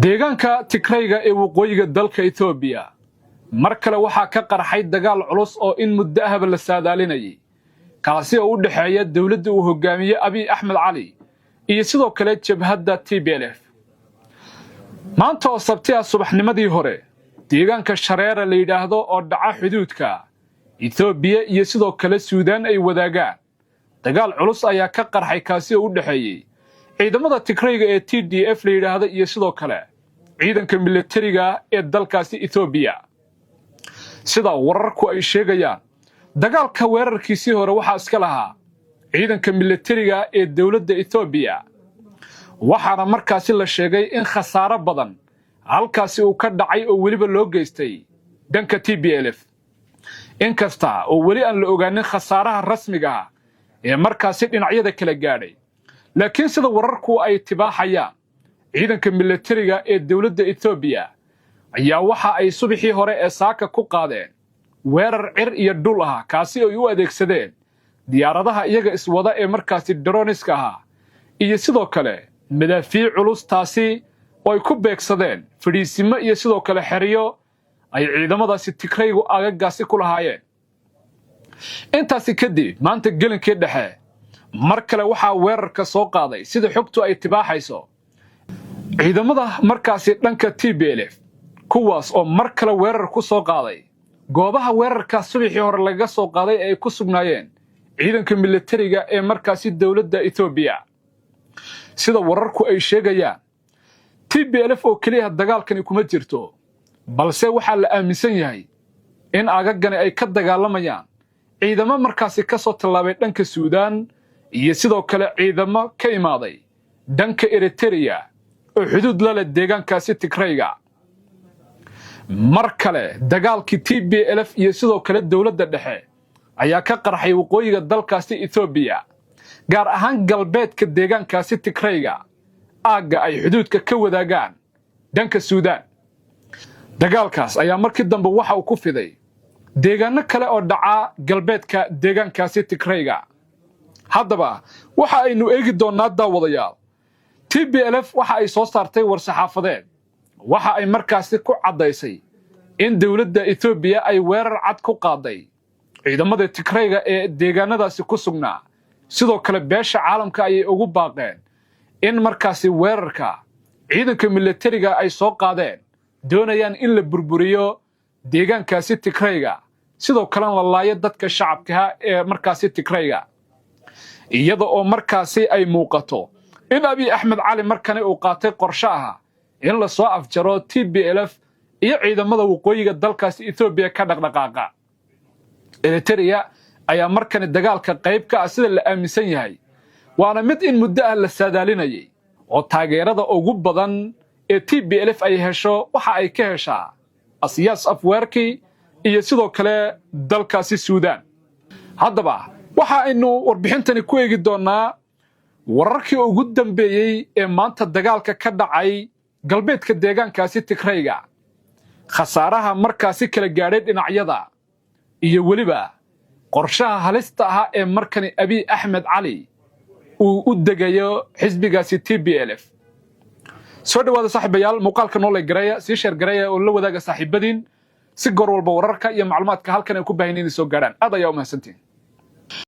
deegaanka Tigrayga ee waqooyiga dalka Itoobiya mar kale waxa ka qarxay dagaal culus oo in muddo ahba la saadaalinayay kaasi oo u dhaxeeya dawladda uu hogaamiye Abiy Ahmed Cali iyo sidoo kale jabhadda TPLF maanta oo sabtiya subaxnimadii hore deegaanka Shareera la yiraahdo oo dhaca xuduudka Itoobiya iyo sidoo kale Suudaan ay wadaagaan dagaal culus ayaa ka qarxay kaasi oo u dhaxeeyay ciidamada Tigrayga ee TDF la yiraahdo iyo sidoo kale ciidanka militariga ee dalkaasi Itoobiya sida wararku ay sheegayaan dagaalka weerarkiisii hore waxa iska lahaa ciidanka militariga ee dawladda Itoobiya waxaana markaasi la sheegay in khasaaro badan halkaasi uu ka dhacay oo waliba loo geystay danka TPLF inkasta oo wali aan la ogaanin khasaaraha rasmiga ah ee markaasi dhinacyada kala gaadhay laakiin sida wararku ay tibaaxayaan ciidanka militariga ee dawladda Itoobiya ayaa waxa ay subaxii hore ee saaka ku qaadeen weerar cir iyo dhul ah kaasi oo ay u adeegsadeen diyaaradaha iyaga iswada ee markaasi droniska ah iyo sidoo kale madaafiic culus taasi oo ay ku beegsadeen fadhiisimo iyo sidoo kale xeriyo ay ciidamadaasi Tigraygu agagaasi ku lahaayeen intaasi kadib maanta gelinkii dhexe mar kale waxa weerarka soo qaaday sida xogtu ay tibaaxayso ciidamada markaasi dhanka TPLF kuwaas oo mar kale weerar ku soo qaaday goobaha weerarka subaxii hore laga soo qaaday ay ku sugnaayeen ciidanka militariga ee markaasi dawladda Itoobiya sida wararku ay sheegayaan TPLF oo kaliya dagaalkani kuma jirto balse waxa la aaminsan yahay in agagani ay ka dagaalamayaan ciidamo markaasi ka soo tallaabay dhanka Suudaan iyo sidoo kale ciidamo ka imaaday dhanka Eritrea oo xuduud la leh deegaankaasi Tigrayga mar kale dagaalkii TPLF iyo sidoo kale dawladda dhexe ayaa ka qarxay waqooyiga dalkaasi Itoobiya gaar ahaan galbeedka deegaankaasi Tigrayga aaga ay xuduudka ka wadaagaan dhanka Suudaan dagaalkaas ayaa markii dambe waxa uu ku fiday deegaano kale oo dhaca galbeedka deegaankaasi Tigrayga haddaba waxa aynu eegi doonaa daawadayaal TPLF waxa ay soo saartay war saxaafadeed waxa ay markaasi ku cadaysay in dawladda Itoobiya ay weerar cad ku qaaday ciidamada Tigrayga ee deegaanadaasi ku sugnaa sidoo kale beesha caalamka ay ugu baaqeen in markaasi weerarka ciidanka militariga ay soo qaadeen doonayaan in la burburiyo deegaankaasi Tigrayga sidoo kale la laayo dadka shacabka ee markaasi Tigrayga iyada oo markaasi ay muuqato in Abiy Ahmed Cali markani uu qaatay qorshe ah in la soo afjaro TPLF iyo ciidamada waqooyiga dalkaasi Itoobiya ka dhaqdhaqaaqa Eritrea ayaa markani dagaalka qayb ka ah sida la aaminsan yahay waana mid in muddo ah la saadaalinayay oo taageerada ugu badan ee TPLF ay hesho waxa ay ka heshaa Asiyaas Afwerki iyo sidoo kale dalkaasi Suudaan haddaba waxa aynu warbixintani ku eegi doonaa wararkii ugu dambeeyay ee maanta dagaalka ka dhacay galbeedka deegaankaasi Tigrayga khasaaraha markaasi kala gaadhay dhinacyada iyo waliba qorshaha halista ah ee markani Abiy Ahmed Cali uu u degayo xisbigaasi TPLF soo dhawaada saaxiibayaal muuqaalka noo la gareeya si share gareeya oo la wadaaga saaxiibadiin si goor walba wararka iyo macluumaadka halkan ay ku baahinayeen soo gaaraan aad ayaa u mahadsantiin